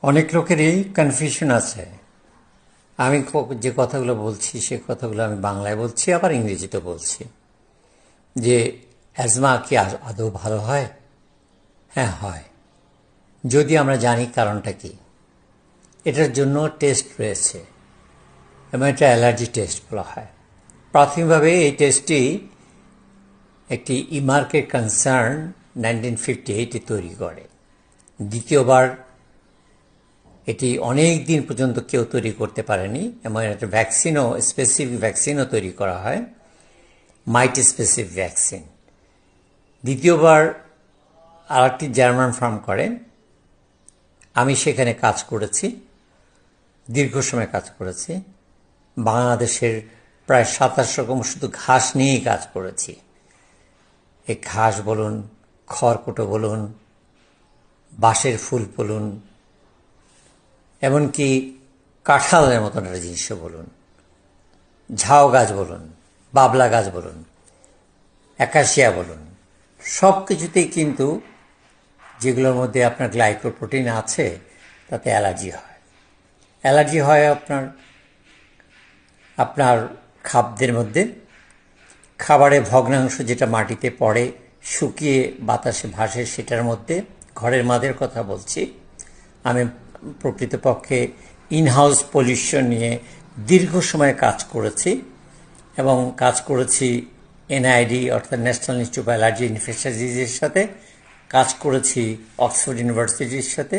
অনেক লোকেরই কনফিউশন আছে। আমি যে কথাগুলো বলছি সে কথাগুলো আমি বাংলায় বলছি, আবার ইংরেজিতে বলছি। যে অ্যাজমা কি আদৌ ভালো হয়? হ্যাঁ, হয়, যদি আমরা জানি কারণটা কি। এটার জন্য টেস্ট রয়েছে এবং এটা অ্যালার্জি টেস্ট বলা হয়। প্রাথমিকভাবে এই টেস্টটি একটি ইমার্কের কনসার্ন 1958 তৈরি করে। দ্বিতীয়বার এটি অনেক দিন পর্যন্ত কেউ তৈরি করতে পারেনি এবং একটা ভ্যাকসিনও, স্পেসিফিক ভ্যাকসিনও তৈরি করা হয়, মাইট স্পেসিফিক ভ্যাকসিন। দ্বিতীয়বার আরেকটি জার্মান ফার্ম করেন, আমি সেখানে কাজ করেছি, দীর্ঘ সময় কাজ করেছি। বাংলাদেশের প্রায় 27 রকম শুধু ঘাস নিয়েই কাজ করেছি। এই ঘাস বলুন, খড়কুটো বলুন, বাঁশের ফুল বলুন, এমনকি কাঁঠালের মতন একটা জিনিসও বলুন, ঝাউ গাছ বলুন, বাবলা গাছ বলুন, অ্যাকাশিয়া বলুন, সব কিছুতেই কিন্তু যেগুলোর মধ্যে আপনার গ্লাইকোপ্রোটিন আছে তাতে অ্যালার্জি হয়। অ্যালার্জি হয় আপনার খাদ্যের মধ্যে, খাবারের ভগ্নাংশ যেটা মাটিতে পড়ে শুকিয়ে বাতাসে ভাসে সেটার মধ্যে, ঘরের মাদের কথা বলছি। আমি প্রকৃতপক্ষে ইনহাউস পলিউশন নিয়ে দীর্ঘ সময় কাজ করেছি এবং কাজ করেছি এনআইডি অর্থাৎ national institute of allergy infectious ডিজিজের সাথে, কাজ করেছি অক্সফোর্ড ইউনিভার্সিটির সাথে,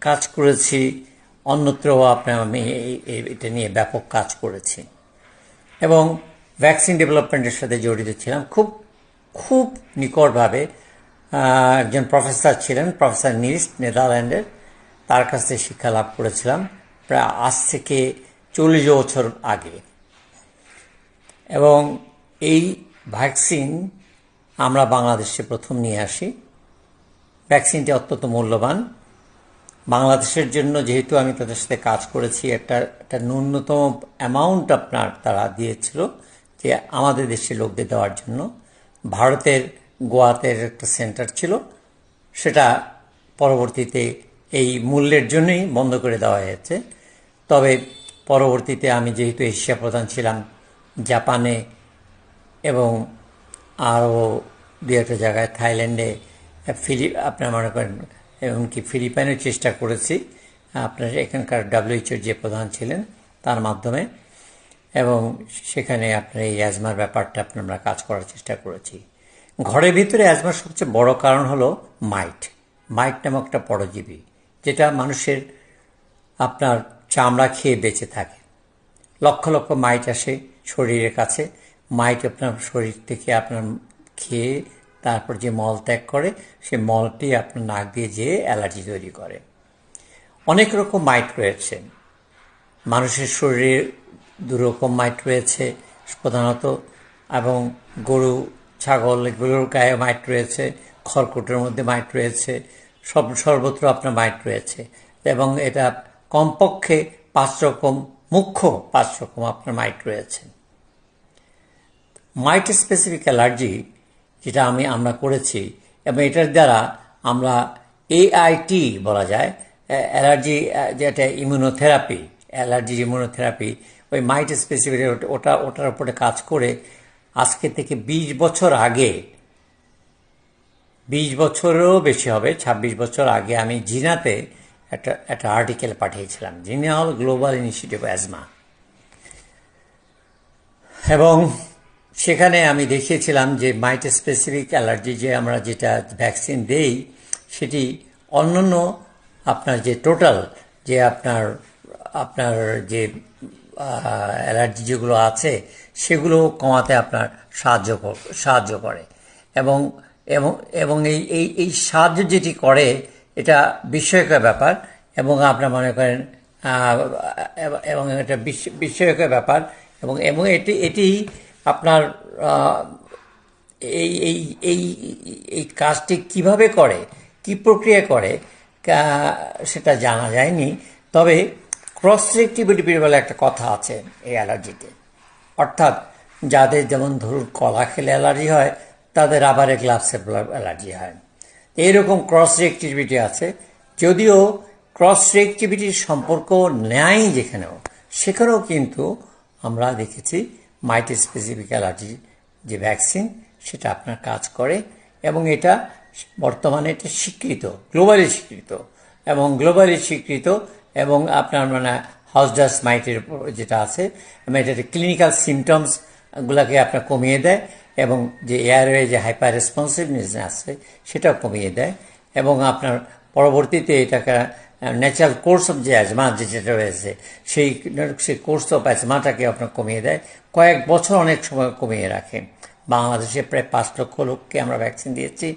কাজ করেছি অন্যত্র। আমি এটা নিয়ে ব্যাপক কাজ করেছি এবং ভ্যাকসিন ডেভেলপমেন্টের সাথে জড়িত ছিলাম খুব খুব নিকটভাবে। একজন প্রফেসর ছিলেন, প্রফেসর নিস্ট, নেদারল্যান্ডের, তার কাছ থেকে শিক্ষা লাভ করেছিলাম প্রায় আজ থেকে 40 বছর আগে। এবং এই ভ্যাকসিন আমরা বাংলাদেশে প্রথম নিয়ে আসি। ভ্যাকসিনটি অত্যন্ত মূল্যবান বাংলাদেশের জন্য, যেহেতু আমি তাদের সাথে কাজ করেছি। একটা ন্যূনতম অ্যামাউন্ট তারা দিয়েছিল যে আমাদের দেশের লোকদের দেওয়ার জন্য। ভারতের গোয়াতে একটা সেন্টার ছিল, সেটা পরবর্তীতে এই মূল্যের জন্যই বন্ধ করে দেওয়া হয়েছে। তবে পরবর্তীতে আমি যেহেতু এশিয়া প্রধান ছিলাম, জাপানে এবং আরও দু একটা জায়গায়, থাইল্যান্ডে, আপনার মনে করেন এমনকি ফিলিপাইনেও চেষ্টা করেছি, আপনার এখানকার WHO যে প্রধান ছিলেন তার মাধ্যমে, এবং সেখানে আপনার এই অ্যাজমার ব্যাপারটা আমরা কাজ করার চেষ্টা করেছি। ঘরের ভিতরে অ্যাজমার সবচেয়ে বড় কারণ হলো মাইট নামক একটা পরজীবী, যেটা মানুষের আপনার চামড়া খেয়ে বেঁচে থাকে। লক্ষ লক্ষ মাইট আসে শরীরের কাছে। মাইট আপনার শরীর থেকে আপনার খেয়ে তারপর যে মল ত্যাগ করে, সে মলটি আপনার নাক দিয়ে যেয়ে অ্যালার্জি তৈরি করে। অনেক রকম মাইট রয়েছে মানুষের শরীরে, 2 রকম মাইট রয়েছে প্রধানত, এবং গরু, ছাগল এগুলোর গায়ে মাইট রয়েছে, খড়কুটোর মধ্যে মাইট রয়েছে, সর্বত্র আপনার মাইট রয়েছে। এবং এটা কমপক্ষে 5 রকম, মুখ্য 5 রকম আপনার মাইট রয়েছে। মাইট স্পেসিফিক অ্যালার্জি যেটা আমরা করেছি, এবং এটার দ্বারা আমরা AIT বলা যায়, অ্যালার্জি, যেটা ইমিউনোথেরাপি, অ্যালার্জি ইমিউনোথেরাপি, ওই মাইট স্পেসিফিক ওটার উপরে কাজ করে আজকে থেকে 20 বছর আগে, 20 বছরেরও বেশি হবে, 26 বছর আগে আমি জিনাতে একটা আর্টিকেল পাঠিয়েছিলাম। জিনা হল গ্লোবাল ইনিশিয়েটিভ অ্যাজমা, এবং সেখানে আমি দেখিয়েছিলাম যে মাইট স্পেসিফিক অ্যালার্জি যে আমরা যেটা ভ্যাকসিন দেই, সেটি অন্যান্য আপনার যে টোটাল যে আপনার যে অ্যালার্জি যেগুলো আছে সেগুলো কমাতে আপনার সাহায্য করে। এবং এবং এবং এই এই এই সাহায্য যেটি করে এটা বিস্ময়কর ব্যাপার। এবং আপনার মনে করেন এবং এটা বিস্ময়কর ব্যাপার। এবং এবং এটি আপনার এই এই এই এই কাজটি কিভাবে করে, কি প্রক্রিয়া করে সেটা জানা যায়নি। তবে ক্রস রিয়েক্টিভিটি বলে একটা কথা আছে এই অ্যালার্জিতে, অর্থাৎ যাদের যেমন ধরুন কলা খেলে অ্যালার্জি হয়, তাদের রাবারের গ্লাভসে অ্যালার্জি হয়। এইরকম ক্রস রিয়েক্টিভিটি আছে। যদিও ক্রস রিঅ্যাক্টিভিটির সম্পর্ক নেয় সেখানেও কিন্তু আমরা দেখেছি মাল্টি স্পেসিফিক অ্যালার্জি যে ভ্যাকসিন সেটা আপনার কাজ করে, এবং এটা বর্তমানে এটা গ্লোবালি স্বীকৃত এবং আপনার হাউস ডাস্ট মাইটের যেটা আছে এটা ক্লিনিক্যাল সিমটমসগুলোকে আপনার কমিয়ে দেয়, এবং যে এয়ারওয়ে যে হাইপার রেসপন্সিভনেস আছে সেটাও কমিয়ে দেয়, এবং আপনার পরবর্তীতে এটাকে ন্যাচারাল কোর্স অফ যে অ্যাজমা যেটা রয়েছে সেই কোর্স অফ অ্যাজমাটাকে আপনার কমিয়ে দেয়, কয়েক বছর অনেক সময় কমিয়ে রাখে। বাংলাদেশে প্রায় 5 লক্ষ লোককে আমরা ভ্যাকসিন দিয়েছি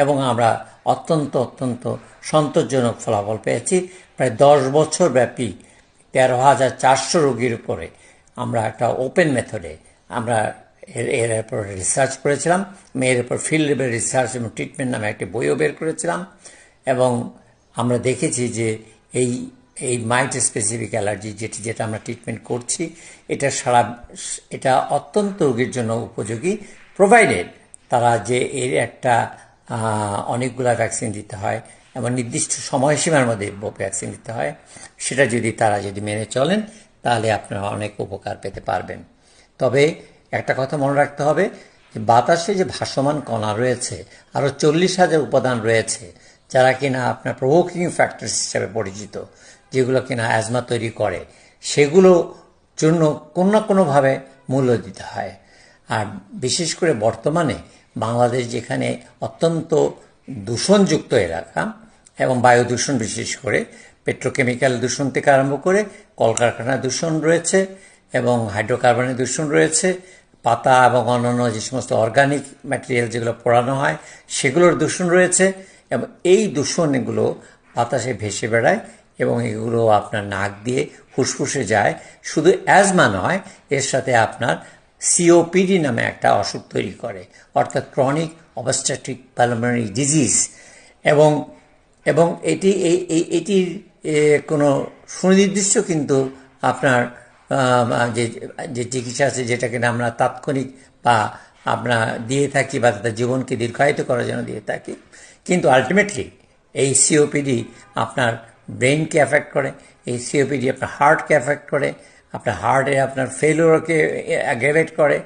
এবং আমরা অত্যন্ত সন্তোষজনক ফলাফল পেয়েছি। প্রায় 10 বছর ব্যাপী 13,400 রোগীর উপরে আমরা একটা ওপেন মেথডে আমরা এর উপর রিসার্চ করেছিলাম। এর উপর ফিল্ড লেভেল রিসার্চ এবং ট্রিটমেন্ট নামে একটি বইও বের করেছিলাম, এবং আমরা দেখেছি যে এই মাল্টি স্পেসিফিক অ্যালার্জি যেটা আমরা ট্রিটমেন্ট করছি এটা অত্যন্ত রোগীর জন্য উপযোগী, প্রোভাইডেড তারা যে এর একটা অনেকগুলো ভ্যাকসিন দিতে হয় এবং নির্দিষ্ট সময়সীমার মধ্যে ভ্যাকসিন দিতে হয়, সেটা তারা যদি মেনে চলেন তাহলে আপনারা অনেক উপকার পেতে পারবেন। তবে একটা কথা মনে রাখতে হবে যে বাতাসে যে ভাসমান কণা রয়েছে, আরও 40,000 উপাদান রয়েছে যারা কিনা আপনার প্রভোকিং ফ্যাক্টরস হিসাবে পরিচিত, যেগুলো কিনা অ্যাজমা তৈরি করে, সেগুলোর জন্য কোনো না কোনোভাবে মূল্য দিতে হয়। আর বিশেষ করে বর্তমানে বাংলাদেশ যেখানে অত্যন্ত দূষণযুক্ত এলাকা, এবং বায়ু দূষণ বিশেষ করে পেট্রোকেমিক্যাল দূষণ থেকে আরম্ভ করে কলকারখানার দূষণ রয়েছে এবং হাইড্রোকার্বনের দূষণ রয়েছে, পাতা এবং অন্যান্য যে সমস্ত অর্গানিক ম্যাটেরিয়াল যেগুলো পোড়ানো হয় সেগুলোর দূষণ রয়েছে, এবং এই দূষণগুলো বাতাসে ভেসে বেড়ায় এবং এগুলো আপনার নাক দিয়ে ফুসফুসে যায়। শুধু অ্যাজমা নয়, এর সাথে আপনার সিওপিডি নামে একটা অসুখ তৈরি করে, অর্থাৎ ক্রনিক অবস্ট্রাকটিভ পালমোনারি ডিজিজ, এবং এটির কোনো সুনির্দিষ্ট কিন্তু আপনার যে চিকিৎসা আছে যেটা কিনা আমরা তাৎক্ষণিক বা আমরা দিয়ে থাকি বা তাদের জীবনকে দীর্ঘায়িত করার জন্য দিয়ে থাকি, কিন্তু আলটিমেটলি এই সিওপিডি আপনার ব্রেনকে অ্যাফেক্ট করে, এই সিওপিডি আপনার হার্টকে অ্যাফেক্ট করে, আপনার হার্টে আপনার ফেলিওরকে অ্যাগ্রেভেট করে,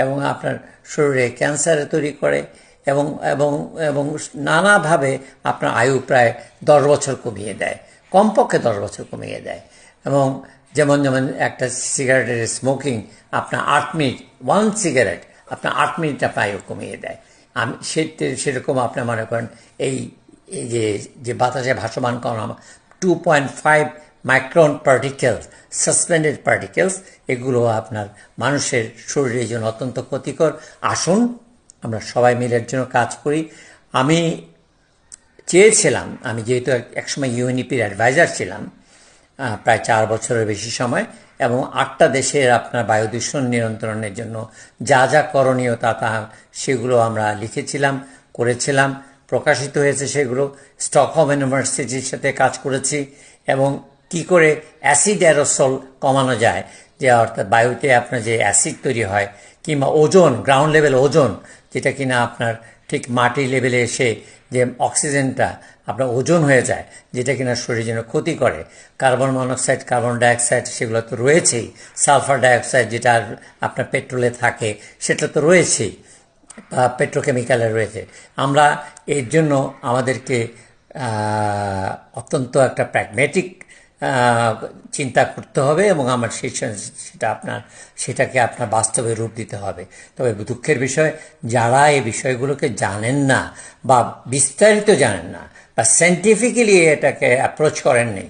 এবং আপনার শরীরে ক্যান্সার তৈরি করে, এবং এবং এবং নানাভাবে আপনার আয়ু প্রায় 10 বছর কমিয়ে দেয়, কমপক্ষে 10 বছর কমিয়ে দেয়। এবং যেমন একটা সিগারেটের স্মোকিং আপনার 8 মিনিট, 1 সিগারেট আপনার 8 মিনিট আপনার আয়ু কমিয়ে দেয়। সেরকম আপনার মনে করেন এই যে বাতাসে ভাসমান কণা 2.5 মাইক্রন পার্টিকেলস, সাসপেন্ডেড পার্টিকেলস, এগুলো আপনার মানুষের শরীরের জন্য অত্যন্ত ক্ষতিকর। আসুন আমরা সবাই মিলে এর জন্য কাজ করি। আমি চেয়েছিলাম, আমি যেহেতু একসময় ইউএনইপির অ্যাডভাইজার ছিলাম প্রায় 4 বছরের বেশি সময়, এবং 8টা দেশের আপনার বায়ু দূষণ নিয়ন্ত্রণের জন্য যা করণীয় সেগুলো আমরা লিখেছিলাম, করেছিলাম, প্রকাশিত হয়েছে সেগুলো। স্টকহোম ইউনিভার্সিটির সাথে কাজ করেছি, এবং কি করে অ্যাসিড অ্যারোসল কমানো যায়, যে অর্থাৎ বায়ুতে আপনার যে অ্যাসিড তৈরি হয়, কিংবা ওজন, গ্রাউন্ড লেভেল ওজন, যেটা কিনা আপনার ঠিক মাটি লেভেলে এসে যে অক্সিজেনটা আপনার ওজন হয়ে যায়, যেটা কিনা শরীরের জন্য ক্ষতি করে। কার্বন মনোক্সাইড, কার্বন ডাইঅক্সাইড সেগুলো তো রয়েছেই, সালফার ডাইঅক্সাইড যেটা আপনার পেট্রোলে থাকে সেটা তো রয়েছেই, পেট্রোকেমিক্যালে রয়েছে। আমরা এর জন্য আমাদেরকে অত্যন্ত একটা প্র্যাগম্যাটিক চিন্তা করতে হবে, এবং আমার সেটাকে আপনার বাস্তবে রূপ দিতে হবে। তবে দুঃখের বিষয়, যারা এই বিষয়গুলোকে জানেন না বা বিস্তারিত জানেন না বা সায়েন্টিফিক্যালি এটাকে অ্যাপ্রোচ করেননি,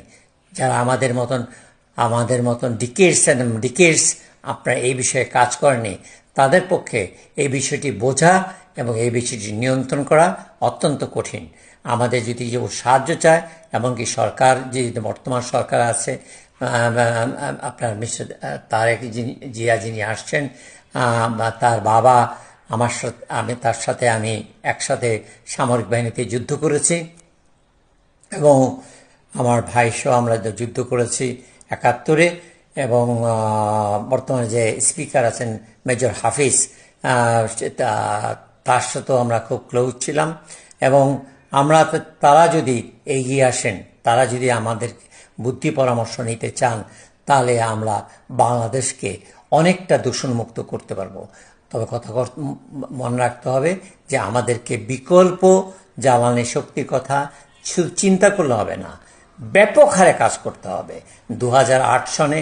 যারা আমাদের মতন ডিকেডস আপনারা এই বিষয়ে কাজ করেনি, তাদের পক্ষে এই বিষয়টি বোঝা এবং এই বিষয়টি নিয়ন্ত্রণ করা অত্যন্ত কঠিন। আমাদের যদি কেউ সাহায্য চায়, এমনকি সরকার যে বর্তমান সরকার আছে, আপনার মিস্টার তারেক জিয়া যিনি আসছেন, তার বাবা তার সাথে আমি একসাথে সামরিক বাহিনীতে যুদ্ধ করেছি, এবং আমার ভাই সহ আমরা যুদ্ধ করেছি 71-এ, এবং বর্তমানে যে স্পিকার আছেন মেজর হাফিজ, তার সাথেও আমরা খুব ক্লোজ ছিলাম, এবং তারা যদি এগিয়ে আসেন, তারা যদি আমাদের বুদ্ধি পরামর্শ নিতে চান, তাহলে আমরা বাংলাদেশকে অনেকটা দূষণমুক্ত করতে পারবো। তবে কথা মনে রাখতে হবে যে আমাদেরকে বিকল্প জ্বালানি শক্তির কথা শুধু চিন্তা করলে হবে না, ব্যাপক হারে কাজ করতে হবে। 2008 সনে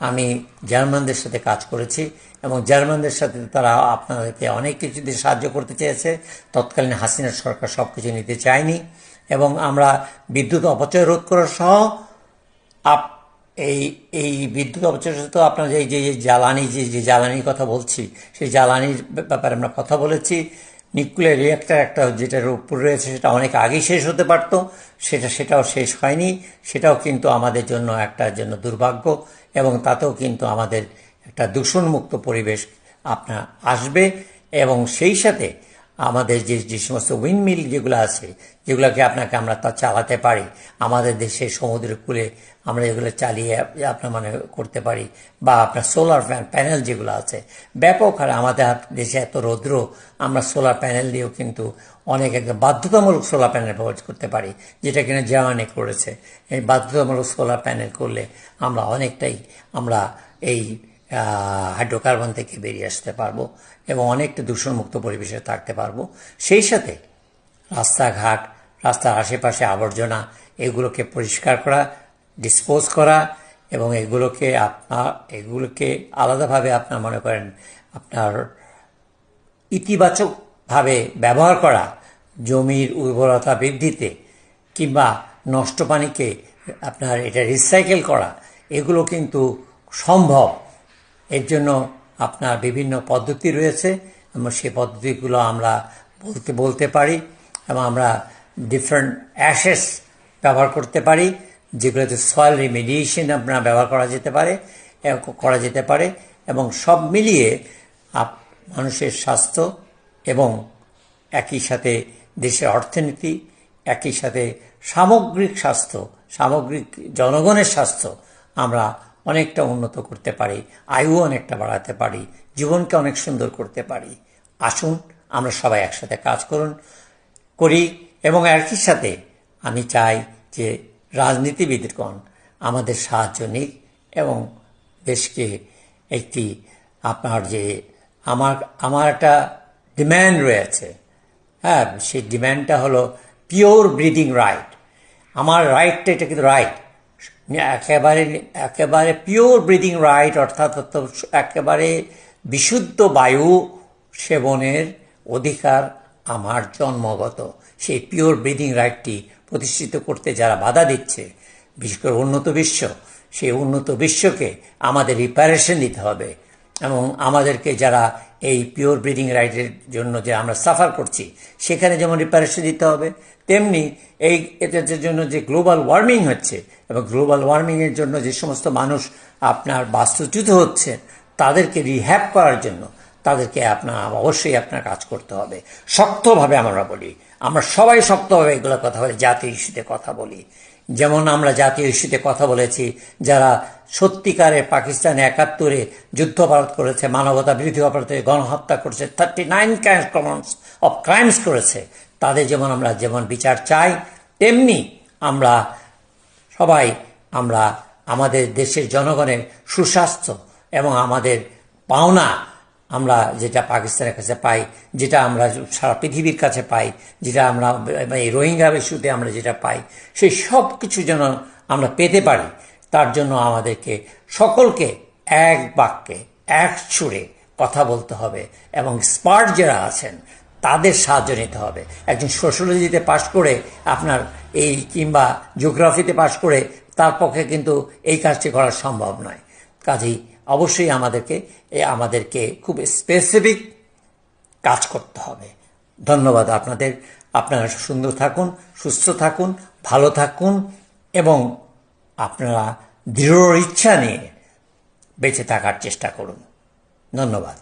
আমি জার্মানদের সাথে কাজ করেছি এবং জার্মানদের সাথে তারা আপনাদেরকে অনেক কিছু দিয়ে সাহায্য করতে চেয়েছে। তৎকালীন হাসিনা সরকার সব কিছু নিতে চায়নি এবং আমরা বিদ্যুৎ অপচয় রোধ করা সহ এই বিদ্যুৎ অপচয় তো আপনার এই যে জ্বালানি যে জ্বালানির কথা বলছি, সেই জ্বালানির ব্যাপারে আমরা কথা বলেছি। নিউক্লিয়ার রিঅ্যাক্টর একটা যেটার উপর রয়েছে সেটা অনেক আগেই শেষ হতে পারতো, সেটাও শেষ হয়নি। সেটাও কিন্তু আমাদের জন্য জন্য দুর্ভাগ্য এবং তাতেও কিন্তু আমাদের একটা দূষণমুক্ত পরিবেশ আপনার আসবে। এবং সেই সাথে আমাদের যে সমস্ত উইন্ডমিল যেগুলো আছে, যেগুলোকে আমরা তা চালাতে পারি, আমাদের দেশে সমুদ্রের কূলে আমরা এগুলো চালিয়ে করতে পারি, বা আপনার সোলার প্যানেল যেগুলো আছে ব্যাপক হারে আমাদের দেশে এত রৌদ্র, আমরা সোলার প্যানেল দিয়েও কিন্তু অনেক একদম বাধ্যতামূলক সোলার প্যানেল ব্যবহার করতে পারি, যেটা কিনা জার্মানি করেছে। এই বাধ্যতামূলক সোলার প্যানেল করলে আমরা অনেকটাই এই হাইড্রোকার্বন থেকে বেরিয়ে আসতে পারবো এবং অনেকটা দূষণমুক্ত পরিবেশে থাকতে পারবো। সেই সাথে রাস্তাঘাট, রাস্তার আশেপাশে আবর্জনা, এগুলোকে পরিষ্কার করা, ডিসপোজ করা এবং এগুলোকে আলাদাভাবে মনে করেন ইতিবাচকভাবে ব্যবহার করা, জমির উর্বরতা বৃদ্ধিতে, কিংবা নষ্ট পানিকে এটা রিসাইকেল করা, এগুলো কিন্তু সম্ভব। এর জন্য বিভিন্ন পদ্ধতি রয়েছে এবং সেই পদ্ধতিগুলো আমরা বলতে পারি এবং আমরা ডিফারেন্ট অ্যাশেস ব্যবহার করতে পারি, যেগুলোতে সয়েল রিমেডিয়েশন ব্যবহার করা যেতে পারে এবং সব মিলিয়ে মানুষের স্বাস্থ্য এবং একই সাথে দেশের অর্থনীতি, একই সাথে সামগ্রিক জনগণের স্বাস্থ্য আমরা অনেকটা উন্নত করতে পারি, আয়ু অনেকটা বাড়াতে পারি, জীবনকে অনেক সুন্দর করতে পারি। আসুন আমরা সবাই একসাথে কাজ করি এবং একই সাথে আমি চাই যে রাজনীতিবিদগণ আমাদের সাহায্য নিক এবং দেশকে একটি আমার একটা ডিম্যান্ড রয়েছে, হ্যাঁ, সেই ডিম্যান্ডটা হলো পিওর ব্রিদিং রাইট। আমার রাইটটা এটা কিন্তু রাইট, একেবারে পিওর ব্রিদিং রাইট, অর্থাৎ একেবারে বিশুদ্ধ বায়ু সেবনের অধিকার আমার জন্মগত। সেই পিওর ব্রিদিং রাইটটি প্রতিষ্ঠিত করতে যারা বাধা দিচ্ছে, বিশেষ করে উন্নত বিশ্ব, সেই উন্নত বিশ্বকে আমাদের রিপারেশন দিতে হবে এবং আমাদেরকে যারা এই পিওর ব্রিদিং রাইটের জন্য যে আমরা সাফার করছি সেখানে যেমন রিপারেশন দিতে হবে, তেমনি এটার জন্য যে গ্লোবাল ওয়ার্মিং হচ্ছে এবং গ্লোবাল ওয়ার্মিংয়ের জন্য যে সমস্ত মানুষ বাস্তুচ্যুত হচ্ছে তাদেরকে রিহ্যাব করার জন্য তাদেরকে অবশ্যই কাজ করতে হবে। শক্তভাবে আমরা বলি, আমরা সবাই শক্তভাবে এগুলো কথা বলি, জাতীয় ইস্যুতে কথা বলি। যেমন আমরা জাতীয় ইস্যুতে কথা বলেছি যারা সত্যিকারে পাকিস্তান 71-এ যুদ্ধাপরাধ করেছে, মানবতা বিরোধী অপরাধে গণহত্যা করেছে, 39 ক্রাইমস করেছে, তাদের যেমন বিচার চাই, তেমনি আমরা সবাই আমাদের দেশের জনগণের সুস্বাস্থ্য এবং আমাদের পাওনা আমরা যেটা পাকিস্তানের কাছে পাই, যেটা আমরা সারা পৃথিবীর কাছে পাই, যেটা আমরা এই রোহিঙ্গা ইস্যুতে আমরা যেটা পাই, সেই সব কিছু যেন আমরা পেতে পারি, তার জন্য আমাদেরকে সকলকে এক বাক্যে এক সুরে কথা বলতে হবে এবং স্মার্ট যারা আছেন তাদের সাহায্য নিতে হবে। একজন সোশ্যোলজিতে পাশ করে কিংবা জিওগ্রাফিতে পাশ করে তার পক্ষে কিন্তু এই কাজটি করা সম্ভব নয়। কাজেই অবশ্যই আমাদেরকে খুব স্পেসিফিক কাজ করতে হবে। ধন্যবাদ আপনারা সুন্দর থাকুন, সুস্থ থাকুন, ভালো থাকুন এবং আপনারা দৃঢ় ইচ্ছা নিয়ে বেঁচে থাকার চেষ্টা করুন। ধন্যবাদ।